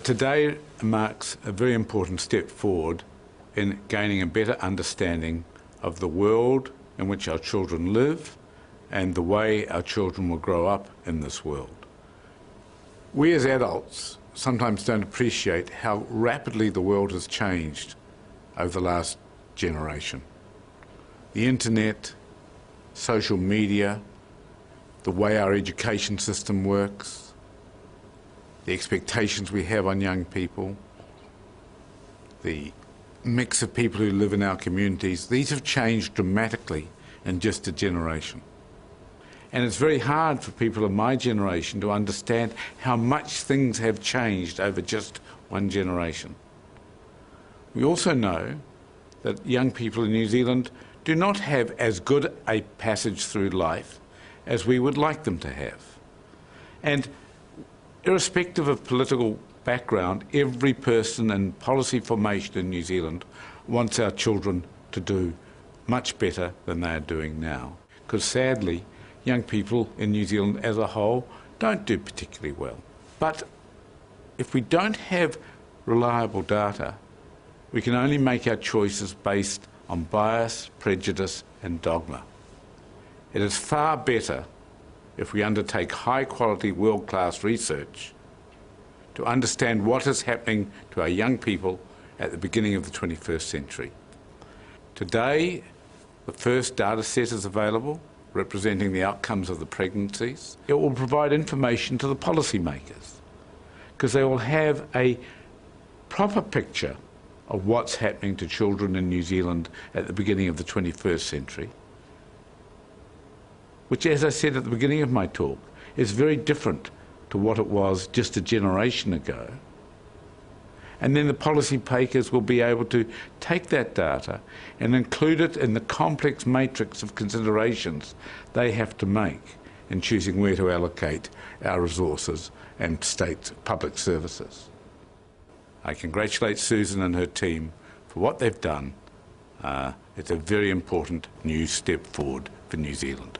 Today marks a very important step forward in gaining a better understanding of the world in which our children live and the way our children will grow up in this world. We as adults sometimes don't appreciate how rapidly the world has changed over the last generation. The internet, social media, the way our education system works, the expectations we have on young people, the mix of people who live in our communities, these have changed dramatically in just a generation. And it's very hard for people of my generation to understand how much things have changed over just one generation. We also know that young people in New Zealand do not have as good a passage through life as we would like them to have. And irrespective of political background, every person in policy formation in New Zealand wants our children to do much better than they are doing now. Because sadly, young people in New Zealand as a whole don't do particularly well. But if we don't have reliable data, we can only make our choices based on bias, prejudice and dogma. It is far better if we undertake high-quality, world-class research to understand what is happening to our young people at the beginning of the 21st century. Today, the first data set is available, representing the outcomes of the pregnancies. It will provide information to the policymakers, because they will have a proper picture of what's happening to children in New Zealand at the beginning of the 21st century, which, as I said at the beginning of my talk, is very different to what it was just a generation ago. And then the policymakers will be able to take that data and include it in the complex matrix of considerations they have to make in choosing where to allocate our resources and state public services. I congratulate Susan and her team for what they've done. It's a very important new step forward for New Zealand.